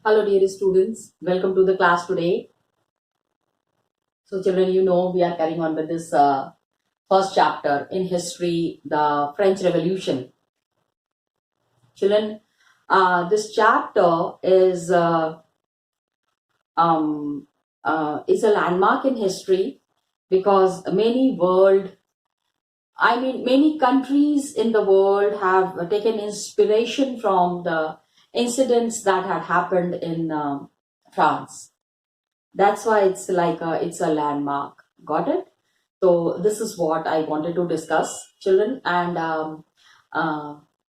Hello, dear students. Welcome to the class today. So, children, we are carrying on with this first chapter in history, the French Revolution. Children, this chapter um, is a landmark in history because many countries in the world have taken inspiration from the incidents that had happened in France. That's why it's a landmark. Got it? So this is what I wanted to discuss, children. And uh,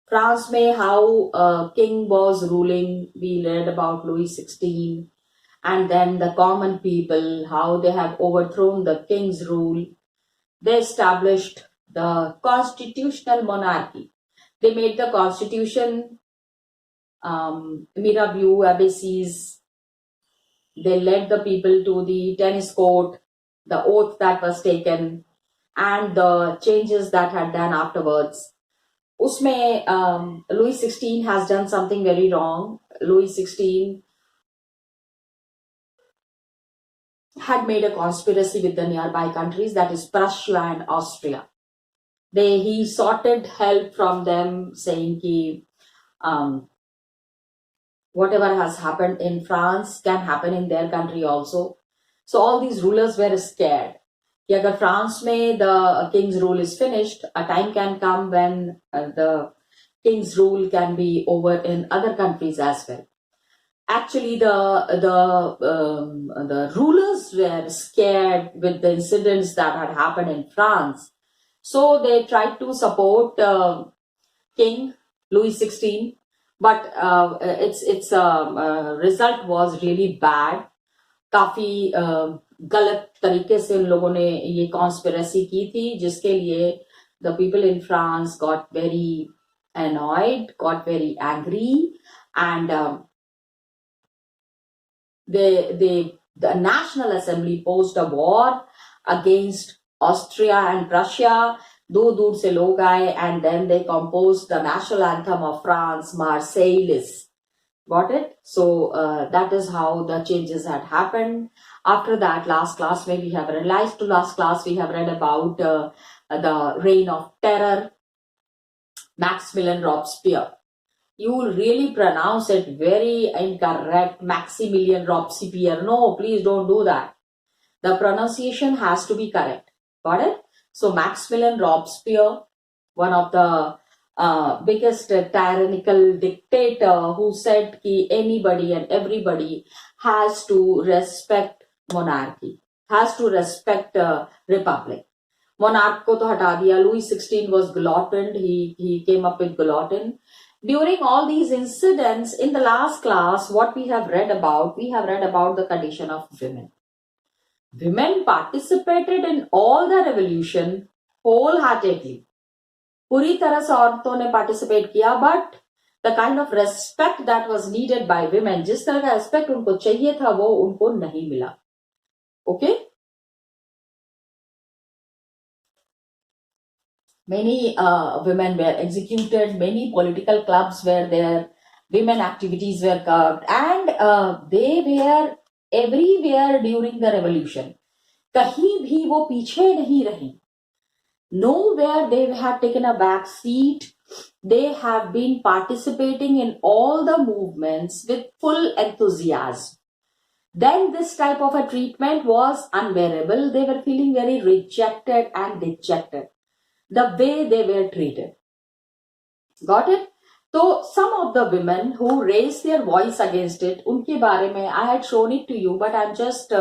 France may how king was ruling. We read about Louis XVI, and then the common people how they have overthrown the king's rule. They established the constitutional monarchy. They made the constitution Mirabeau Abbesses. They led the people to the tennis court, the oath that was taken, and the changes that had done afterwards. Usme, Louis XVI has done something very wrong. Louis XVI had made a conspiracy with the nearby countries, that is Prussia and Austria. He soughted help from them, saying कि whatever has happened in France can happen in their country also. So all these rulers were scared कि अगर France में the king's rule is finished, a time can come when the king's rule can be over in other countries as well. Actually, the rulers were scared with the incidents that had happened in France, so they tried to support King Louis XVI, but its result was really bad. काफी गलत तरीके से उन लोगों ने ये conspiracy की थी, जिसके लिए the people in France got very annoyed, got very angry, and the National Assembly posed a war against Austria and Prussia. दूर दूर से लोग आए, and then they composed the national anthem of France, Marseillaise. Got it? So that is how the changes had happened. After that, last class we have read about the reign of terror, Maximilian Robespierre. You will really pronounce it very incorrect, Maximilian Robespierre. No, please don't do that. The pronunciation has to be correct. Got it? So Maximilian Robespierre, one of the biggest tyrannical dictator, who said that anybody and everybody has to respect monarchy, has to respect republic. Monarch ko to hata diya. Louis XVI was guillotined. He came up with guillotine. During all these incidents, in the last class, what we have read about the condition of women. Women participated in all the revolution wholeheartedly. पूरी तरह से औरतों ने participate किया, but the kind of respect that was needed bye women, जिस तरह का respect उनको चाहिए था, वो उनको नहीं मिला. Okay, many women were executed, many political clubs were there, women activities were curbed, and they were everywhere during the revolution. कहीं भी वो पीछे नहीं रही. Nowhere they have taken a back seat. They have been participating in all the movements with full enthusiasm. Then this type of a treatment was unbearable. They were feeling very rejected and dejected. The way they were treated. Got it? So some of the women who raised their voice against it, unke baare mein I had shown it to you, but I'm just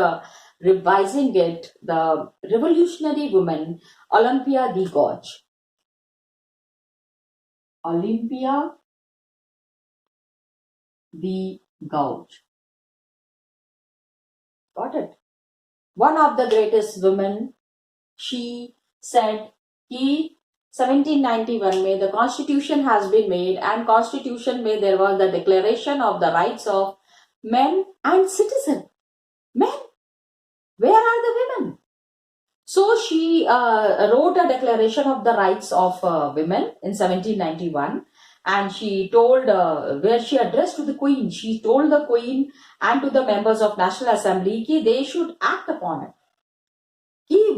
revising it. The revolutionary woman, Olympia de Gauche. Olympia de Gauche. Got it? One of the greatest women, she said, कि 1791 में the constitution has been made, and constitution में there was the declaration of the rights of men and citizen. Men, where are the women? So she wrote a declaration of the rights of women in 1791, and she told, where she addressed to the Queen, she told the Queen and to the members of National Assembly that they should act upon it.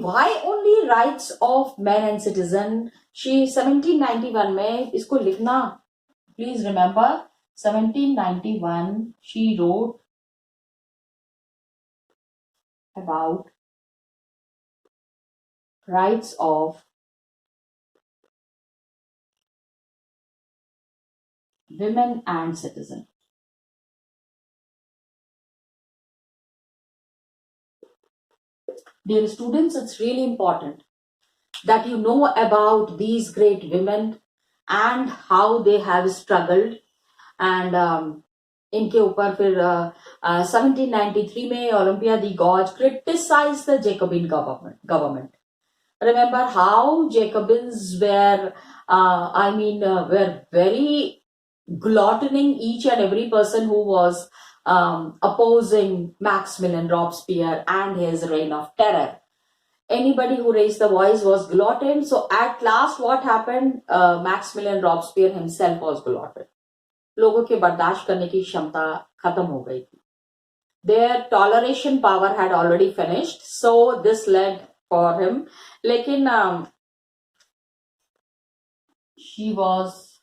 Why only rights of men and citizen? She 1791 में इसको लिखना, please remember, 1791 she wrote about rights of women and citizen. Dear students, it's really important that you know about these great women and how they have struggled. And इनके ऊपर फिर 1793 में Olympia de Gaulle criticized the Jacobin government. Remember how Jacobins were, were very gluttoning each and every person who was opposing Maximilian Robespierre and his reign of terror. Anybody who raised the voice was glutted. So at last what happened? Maximilian Robespierre himself was glutted. लोगों के बर्दाश्त करने की क्षमता खत्म हो गई थी. Their toleration power had already finished, so this led for him. लेकिन she was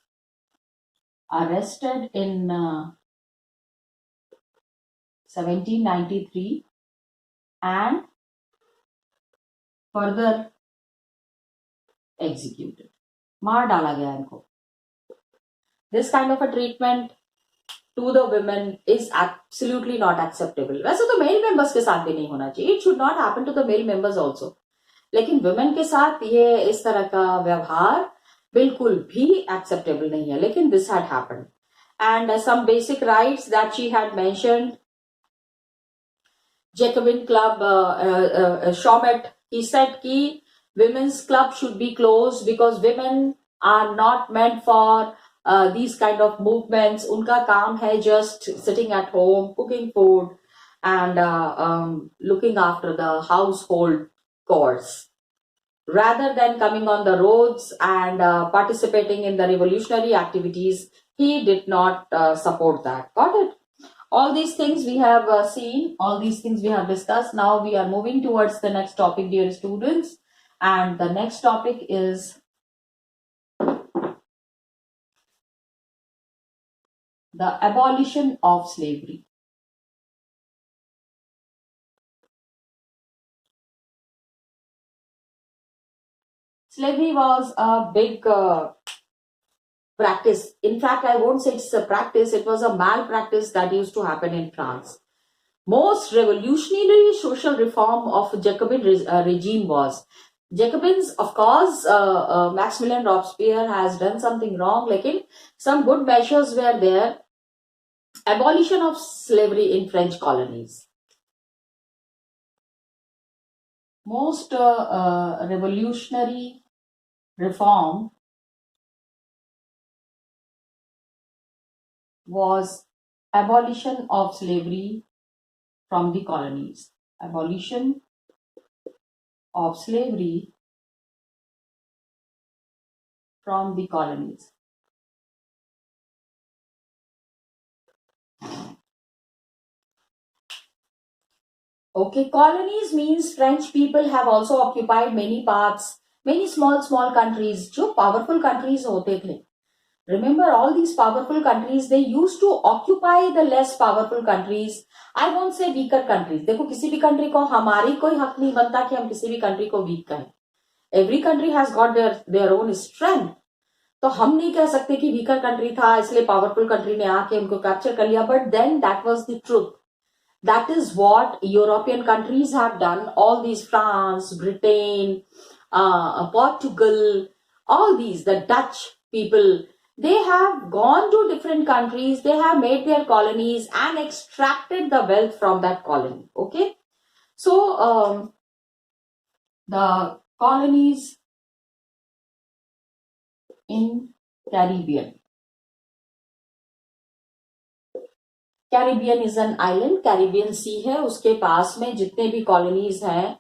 arrested in 1793 and further executed. मार डाला गया इनको. This kind of a treatment to the women is absolutely not acceptable. वैसे तो male members के साथ भी नहीं होना चाहिए. It should not happen to the male members also. लेकिन women के साथ ये इस तरह का व्यवहार बिल्कुल भी acceptable नहीं है. लेकिन this had happened. And some basic rights that she had mentioned. Jacobin Club, Chaumet, he said कि women's club should be closed because women are not meant for these kind of movements. उनका काम है just sitting at home, cooking food and looking after the household chores. Rather than coming on the roads and participating in the revolutionary activities, he did not support that. Got it? All these things we have seen, all these things we have discussed. Now we are moving towards the next topic, dear students. And the next topic is the abolition of slavery. Slavery was a big practice. In fact, I won't say it's a practice, it was a malpractice that used to happen in France. Most revolutionary social reform of Jacobin regime was. Jacobins, of course, Maximilian Robespierre has done something wrong, like some good measures were there. Abolition of slavery in French colonies. Most revolutionary reform was abolition of slavery from the colonies. Abolition of slavery from the colonies. Okay, colonies means French people have also occupied many parts, many small countries, जो powerful countries होते थे. Remember, all these powerful countries, they used to occupy the less powerful countries. I won't say weaker countries. देखो किसी भी country को हमारी कोई हक नहीं बनता कि हम किसी भी country को weak कहें. Every country has got their own strength. तो हम नहीं कह सकते कि weaker country था इसलिए powerful country ने आके उनको capture कर लिया. But then that was the truth. That is what European countries have done. All these France, Britain, Portugal, all these, the Dutch people, they have gone to different countries. They have made their colonies and extracted the wealth from that colony. Okay. So, the colonies in Caribbean. Caribbean is an island, Caribbean sea है, उसके पास में जितने भी colonies हैं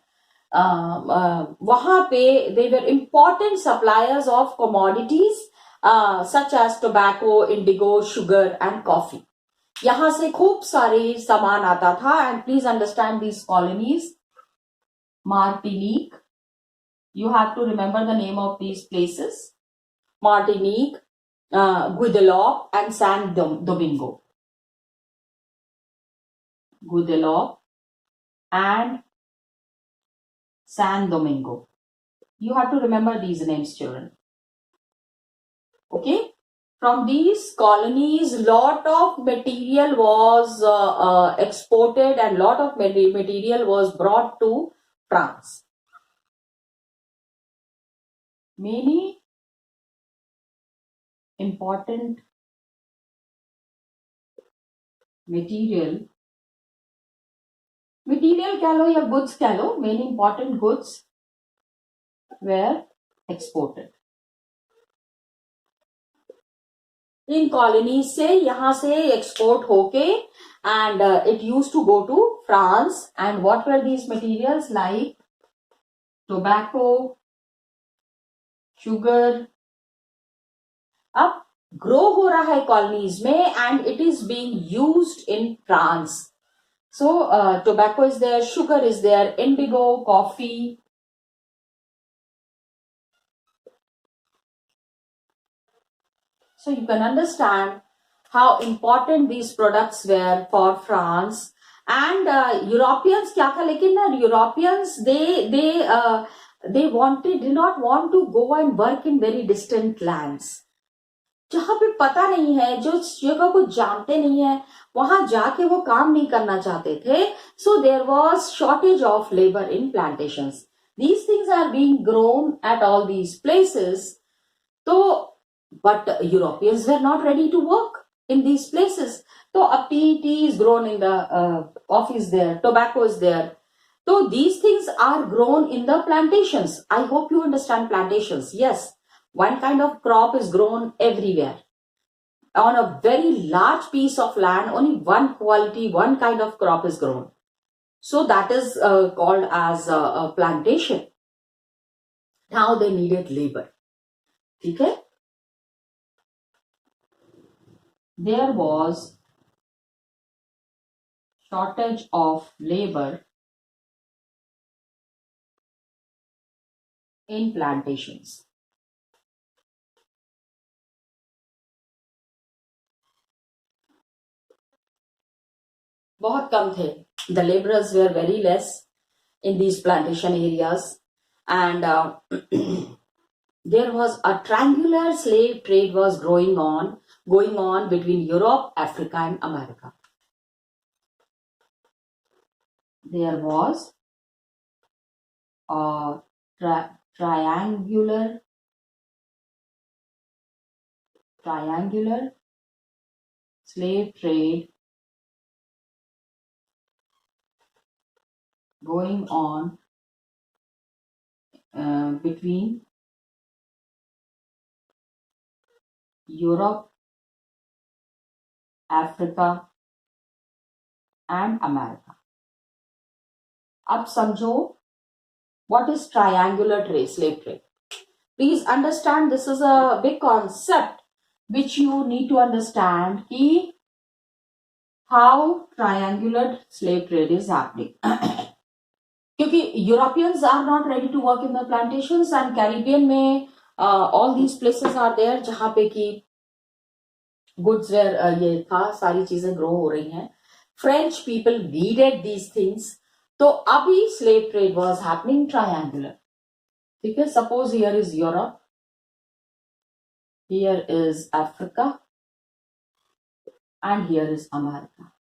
वहां पे they were important suppliers of commodities such as tobacco, indigo, sugar and coffee. यहाँ से खूब सारे सामान आता था. And please understand these colonies. Martinique, you have to remember the name of these places. Martinique, Guadeloupe and San Domingo. Guadeloupe and San Domingo. You have to remember these names, children. Okay. From these colonies, lot of material was exported and lot of material was brought to France. Many important material कह लो या goods कह लो, many important goods were exported. In colonies से यहाँ से export होके and it used to go to France. And what were these materials? Like tobacco, sugar. अब grow हो रहा है कॉलोनीज में and it is being used in France. So tobacco is there, sugar is there, indigo, coffee. So you can understand how important these products were for France. And Europeans क्या था, लेकिन ना Europeans did not want to go and work in very distant lands. जहां पे पता नहीं है, जो जगह को जानते नहीं है, वहां जाके वो काम नहीं करना चाहते थे. So there was shortage of labor in plantations. These things are being grown at all these places. So, but Europeans were not ready to work in these places. So tea is grown in the coffee is there, tobacco is there. So these things are grown in the plantations. I hope you understand plantations. Yes, one kind of crop is grown everywhere. On a very large piece of land, only one quality, one kind of crop is grown. So that is called as a plantation. Now they needed labor. Okay? There was shortage of labor in plantations. बहुत कम थे. The laborers were very less in these plantation areas, and there was a triangular slave trade was going on between Europe, Africa, and America. There was a triangular slave trade going on between Europe, Africa and America. अब समझो what is triangular slave trade. Please understand, this is a big concept which you need to understand कि how triangular slave trade is happening. क्योंकि Europeans are not ready to work in the plantations and Caribbean में all these places are there जहाँ पे कि goods where ये था, सारी चीजें grow हो रही हैं. French people needed these things. तो अभी slave trade was happening triangular. ठीक है, suppose here is Europe, here is Africa, and here is America.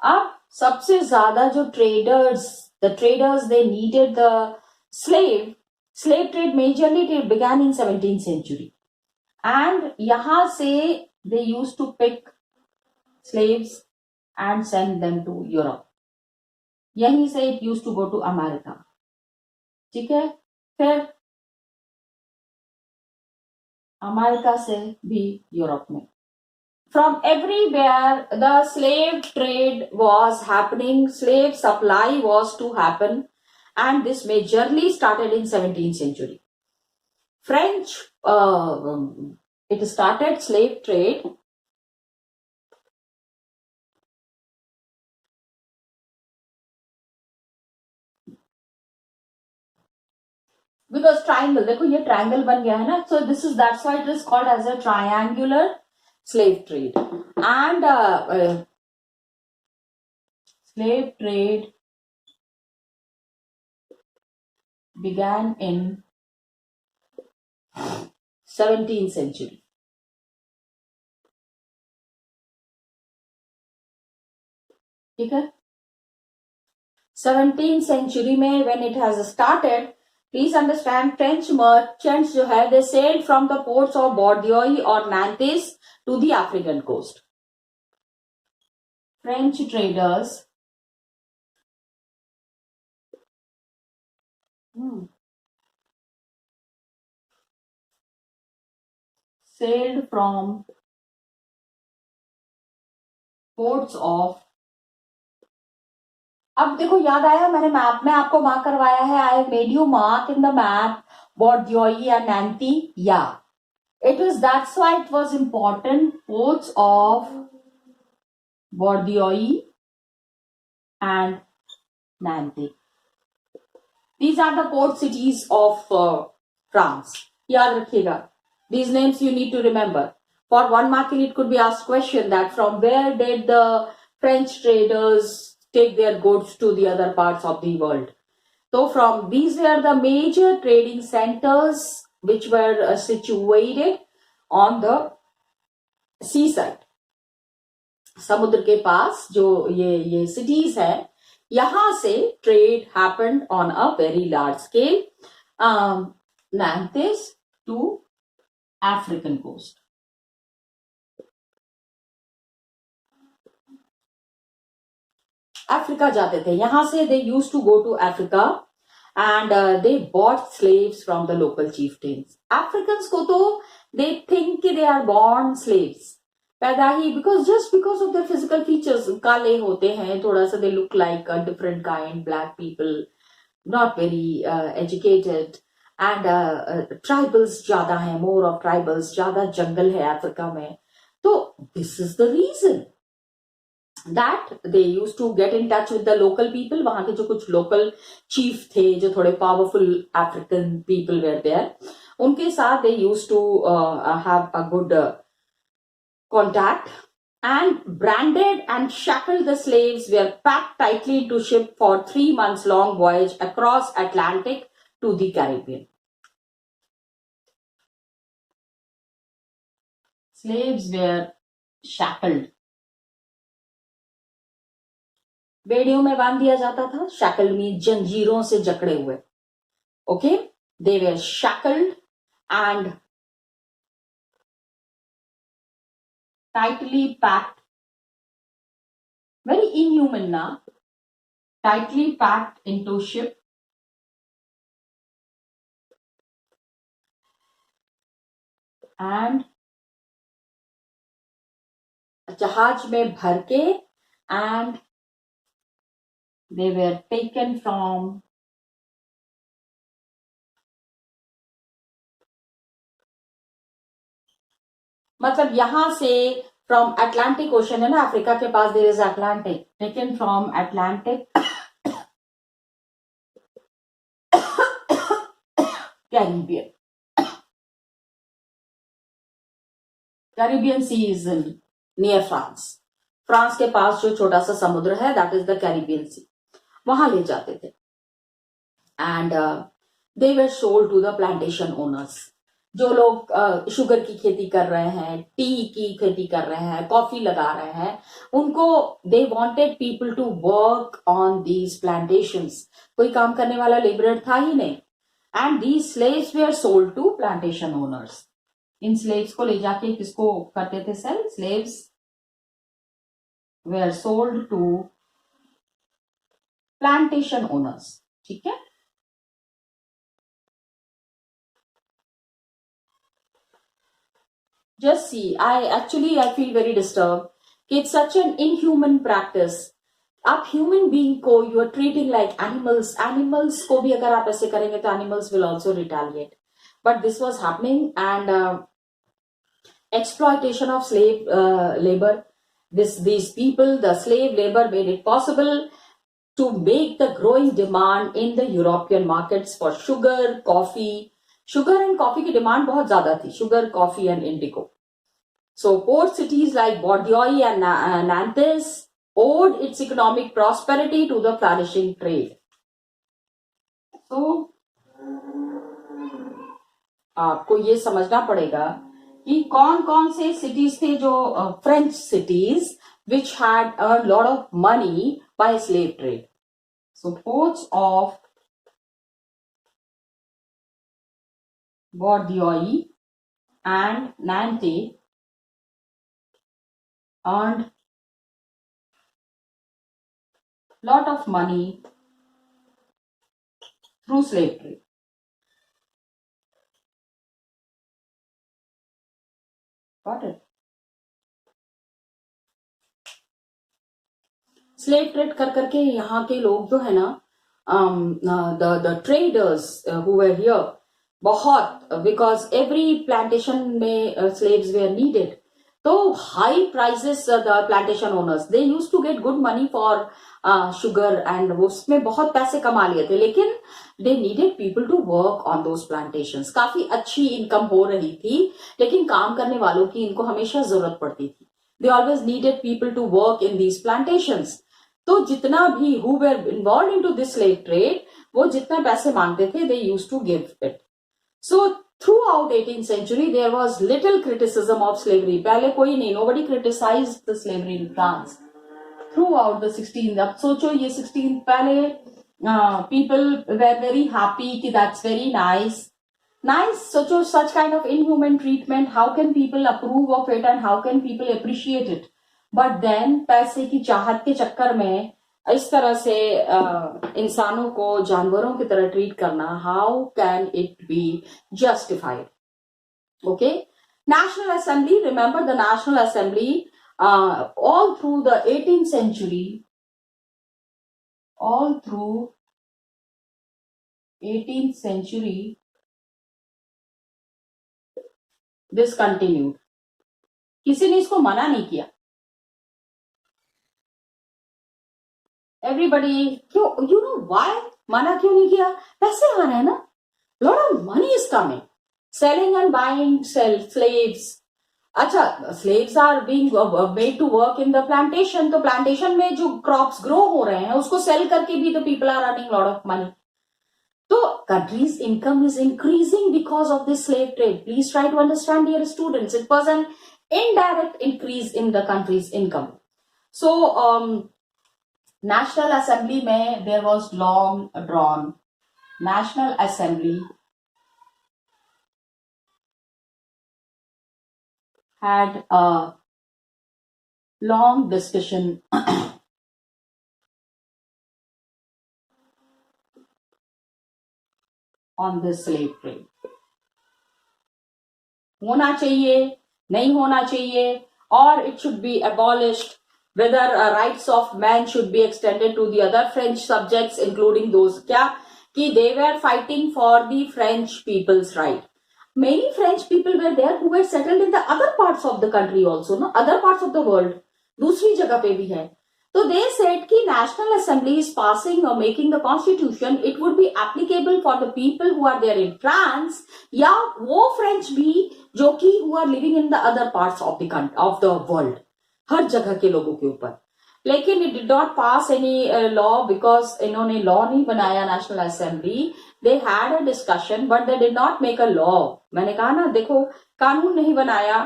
अब सबसे ज्यादा जो the traders they needed the slave trade majorly began in 17th century. And यहाँ से they used to pick slaves and send them to Europe. यहीं से it used to go to America. ठीक है, फिर अमेरिका से भी यूरोप में. From everywhere the slave trade was happening, slave supply was to happen, and this majorly started in 17th century. French it started slave trade because triangle, देखो ये triangle बन गया है ना, so that's why it is called as a triangular slave trade. And slave trade began in 17th century. ठीक है, 17th century में when it has started, please understand French merchants जो है they sailed from the ports of Bordeaux or Nantes to the African coast. French traders sailed from ports of, अब देखो याद आया, मैंने मैप में आपको मार्क करवाया है, I made you mark in the map Bordeaux and Nantes. Yeah, it was, that's why it was important, ports of Bordeaux and Nantes. These are the port cities of France. याद रखिएगा, these names you need to remember. For 1 marking it could be asked question that from where did the French traders take their goods to the other parts of the world. So from these were the major trading centers which were situated on the seaside. समुद्र के पास जो ये cities है, यहां से trade happened on a very large scale. Nantes to African coast. Africa जाते थे, यहां से they used to go to Africa and they bought slaves from the local chieftains. Africans को तो they think they are born slaves, पैदा ही, because of their physical features, काले होते हैं थोड़ा सा, they look like a different kind, black people, not very educated, and tribals ज्यादा हैं, more of tribals, ज्यादा जंगल है अफ्रीका में, तो this is the reason that they used to get in touch with the local people. वहां के जो कुछ local chief थे, जो थोड़े powerful African people were there, उनके साथ they used to have a good contact, and branded and shackled the slaves were packed tightly into ship for 3 months long voyage across Atlantic to the Caribbean. Slaves were shackled. बेड़ियों में बांध दिया जाता था, shackle में जंजीरों से जकड़े हुए. Okay, they were shackled and tightly packed, very inhuman now, tightly packed into ship and जहाज में भर के, and they were taken from मतलब यहां से from Atlantic Ocean है ना, अफ्रीका के पास there is Atlantic, taken from Atlantic Caribbean. Caribbean Sea is near France. France के पास जो छोटा सा समुद्र है, that is the Caribbean Sea, वहां ले जाते थे. And they were sold to the plantation owners. जो लोग शुगर की खेती कर रहे हैं, टी की खेती कर रहे हैं, कॉफी लगा रहे हैं, उनको they wanted people to work on these plantations. कोई काम करने वाला लेबरर था ही नहीं. And these slaves were sold to plantation owners. In slaves को ले जाके किसको करते थे cell? Slaves were sold to plantation owners. ठीक है, just see, I feel very disturbed. It's such an inhuman practice. आप ह्यूमन बीइंग को you are treating like animals. Animals को भी अगर आप ऐसे करेंगे तो animals will also retaliate. but this was happening, and exploitation of slave labor. These people, the slave labor, made it possible to make the growing demand in the European markets for sugar, coffee. Sugar and coffee की demand बहुत ज़्यादा थी. Sugar, coffee and indigo. So port cities like Bordeaux and Nantes owed its economic prosperity to the flourishing trade. So आपको ये समझना पड़ेगा कि कौन कौन से cities थे जो French cities which had a lot of money by slave trade. So ports of Bordeaux and Nantes earned lot of money through slave trade. Got it? Slave trade कर करके यहाँ के लोग जो है ना, the traders who were here, बहुत, because every plantation में स्लेव्स वेयर नीडेड, तो high prices the plantation owners, they use to get good money for sugar and उसमें बहुत पैसे कमा लिए थे, लेकिन they needed people to work on those plantations. काफी अच्छी इनकम हो रही थी, लेकिन काम करने वालों की इनको हमेशा जरूरत पड़ती थी. They always needed people to work in these plantations. तो जितना भी who were involve into this slave trade, वो जितना पैसे मांगते थे, they use to give it. So throughout 18th century there was little criticism of slavery. पहले कोई नहीं, nobody criticized the slavery in France. Throughout the 16th, अब सोचो ये 16th, पहले people were very happy कि that's very nice. सोचो such kind of inhuman treatment, how can people approve of it and how can people appreciate it? But then पैसे की चाहत के चक्कर में इस तरह से इंसानों को जानवरों की तरह ट्रीट करना, how can it be justified? Okay, national assembly, remember the national assembly all through the 18th century, all through 18th century this continued. किसी ने इसको मना नहीं किया. एवरीबडी, क्यों, यू नो व्हाई मना क्यों नहीं किया? पैसे आ रहे हैं ना, lot of money is coming, selling and buying slaves. अच्छा, slaves are being made to work in the plantation, तो प्लांटेशन में जो क्रॉप्स ग्रो हो रहे हैं उसको सेल करके भी the people are earning lot of money. तो countries income is increasing because of this slave trade. Please try to understand dear students, it was an indirect increase in the countries income. So National Assembly में there was long drawn, National Assembly had a long discussion on this slave trade. होना चाहिए, नहीं होना चाहिए, or it should be abolished, whether rights of man should be extended to the other French subjects, including those क्या कि they were fighting for the French people's right. Many French people were there who were settled in the other parts of the country also, no, other parts of the world, दूसरी जगह पे भी है. So they said कि National Assembly is passing or making the constitution, it would be applicable for the people who are there in France, या वो French भी जो कि who are living in the other parts of the world, हर जगह के लोगों के ऊपर. लेकिन it did not pass any law, because इन्होंने लॉ नहीं बनाया national assembly. They had a discussion but they did not make a law. मैंने कहा ना, देखो, कानून नहीं बनाया,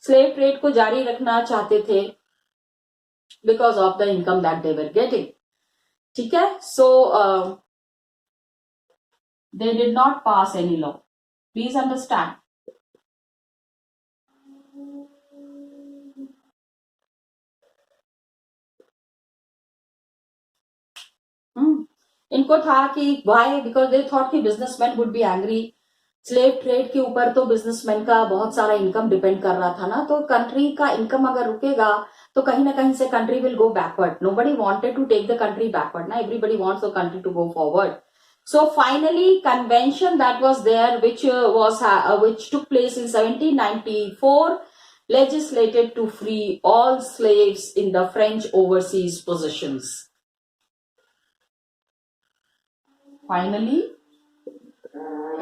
स्लेव ट्रेड को जारी रखना चाहते थे because of the income that they were getting. ठीक है, so they did not pass any law. Please understand. इनको था कि वाई, बिकॉज दे थॉट कि businessman would be angry. Slave trade के ऊपर तो बिजनेसमैन का बहुत सारा इनकम डिपेंड कर रहा था ना, तो कंट्री का इनकम अगर रुकेगा तो कहीं ना कहीं से country will go backward. Nobody wanted to take the country backward ना, everybody wants the country to go forward. So finally, convention that was there, which took place in 1794, legislated to free all slaves in the French overseas possessions. Finally,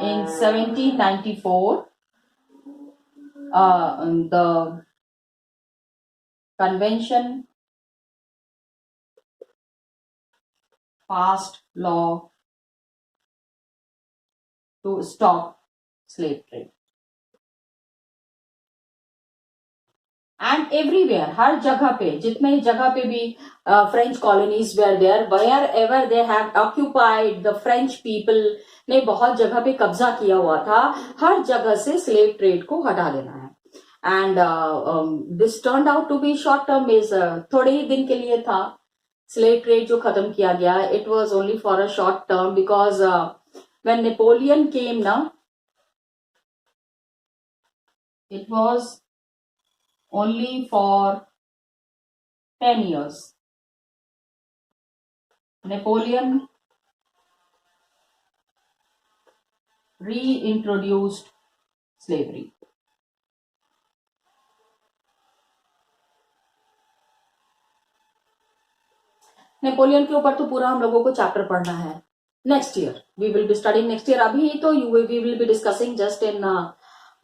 in 1794, the convention passed law to stop slave trade. And everywhere, हर जगह पे, जितने जगह पे भी French colonies were there, wherever they had occupied, the French people ने बहुत जगह पे कब्जा किया हुआ था, हर जगह से slave trade को हटा देना है. And this turned out to be short term, is थोड़े ही दिन के लिए था. Slave trade जो खत्म किया गया, it was only for a short term, because when Napoleon came now, it was only for 10 years. Napoleon reintroduced slavery. Napoleon के ऊपर तो पूरा हम लोगों को चैप्टर पढ़ना है. Next year we will be studying. Next year अभी तो we will be discussing just in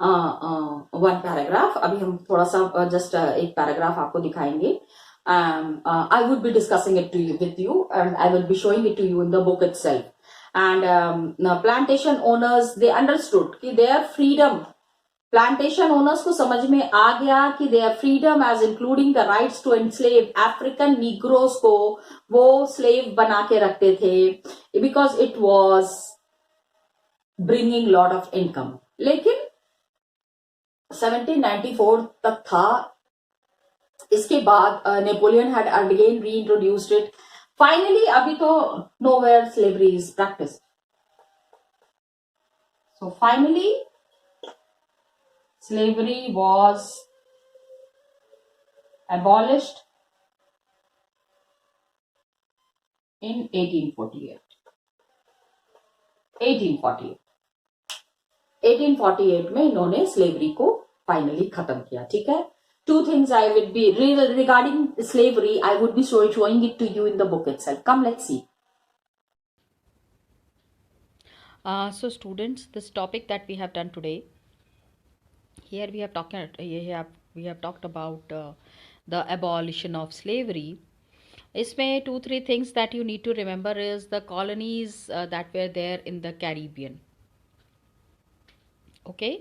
one paragraph. अभी हम थोड़ा सा जस्ट एक पैराग्राफ आपको दिखाएंगे. I would be discussing it with you, and I will be showing it to you in the book itself. And plantation owners, they understood कि their freedom, plantation owners को समझ में आ गया कि their freedom as including the rights to enslave African negroes को वो slave बना के रखते थे because it was bringing lot of income. लेकिन 1794 तक था. इसके बाद Napoleon had again reintroduced it. Finally अभी तो nowhere slavery is practice. So finally slavery was abolished in 1848. 1848 में इन्होंने स्लेवरी को फाइनली खत्म किया. ठीक है. Two things I would be regarding slavery, I would be showing it to you in the book itself. Come, let's see. So students, this topic that we have done today, here we have talked about the abolition of slavery. इसमें 2-3 things that you need to remember is the colonies that were there in the Caribbean. Okay,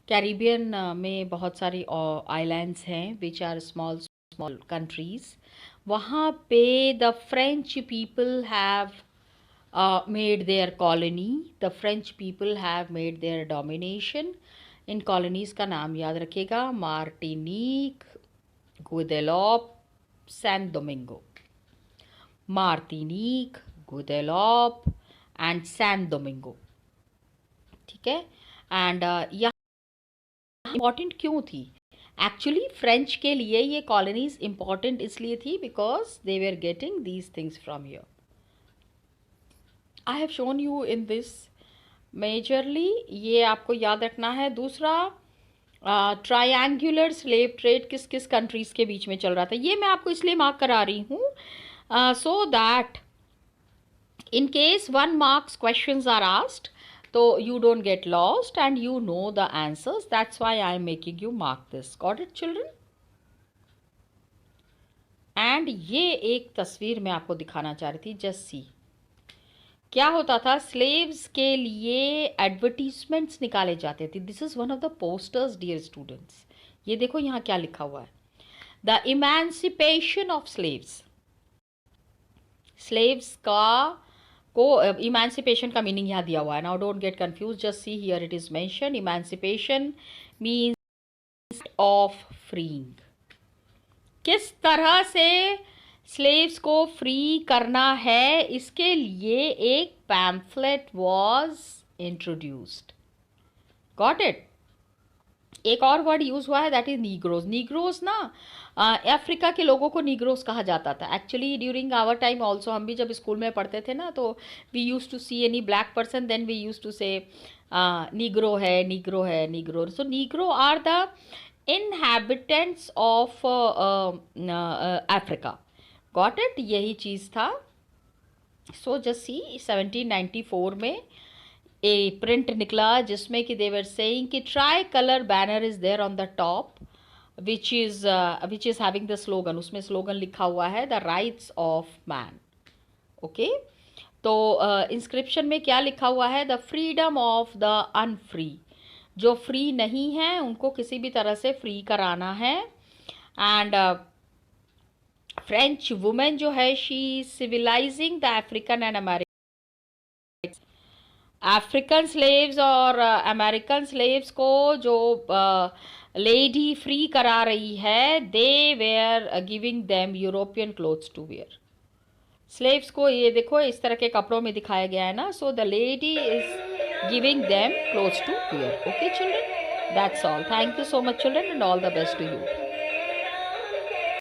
Caribbean में बहुत सारी islands हैं which are small countries. वहाँ पे the French people have made their colony. The French people have made their domination. इन colonies का नाम याद रखिएगा. Martinique, Guadeloupe, San Domingo. Martinique, Guadeloupe and San Domingo. ठीक है. एंड यहाँ इम्पॉर्टेंट क्यों थी? एक्चुअली फ्रेंच के लिए ये कॉलोनीज इम्पॉर्टेंट इसलिए थी because they were getting these things from here. I have shown you in this majorly. ये आपको याद रखना है. दूसरा, ट्रायंगुलर स्लेव ट्रेड किस किस कंट्रीज़ के बीच में चल रहा था, ये मैं आपको इसलिए मार्क करा रही हूँ so that in case 1 marks questions are asked तो you don't get lost and you know the answers. That's why I am making you mark this. Got it children? And ये एक तस्वीर मैं आपको दिखाना चाह रही थी. जस्ट सी क्या होता था. स्लेव्स के लिए एडवर्टीजमेंट्स निकाले जाते थे. This is one of the posters dear students. ये देखो यहाँ क्या लिखा हुआ है. The emancipation of slaves. Slaves को इमेंसिपेशन का मीनिंग यहाँ दिया हुआ है. Now don't get confuse. Just see here it is mention. Emancipation means of freeing. किस तरह से स्लेव्स को फ्री करना है, इसके लिए एक pamphlet was introduced. Got it? एक और वर्ड यूज हुआ है दैट इज नीग्रोज. नीग्रोज ना अफ्रीका के लोगों को नीग्रोस कहा जाता था. Actually during our time also, हम भी जब स्कूल में पढ़ते थे ना, तो we use to see any black person, then we use to say negro है, नीग्रो है, negro. So negro are the inhabitants of Africa. Got it, यही चीज़ था. सो जस्ट सी 1794 में ए प्रिंट निकला जिसमें कि देवर सेइंग कि tricolour banner is there on the top which is having the slogan. उसमें स्लोगन लिखा हुआ है the rights of man. Okay, तो इंस्क्रिप्शन में क्या लिखा हुआ है? The freedom of the unfree. जो फ्री नहीं है उनको किसी भी तरह से फ्री कराना है. एंड फ्रेंच वुमेन जो है, she civilising the African and African slaves और अमेरिकन स्लेव्स को जो लेडी फ्री करा रही है, they were giving them European clothes to wear. Slaves को ये देखो इस तरह के कपड़ों में दिखाया गया है ना. So the lady is giving them clothes to wear. Okay children, that's all. Thank you so much children, and all the best to you.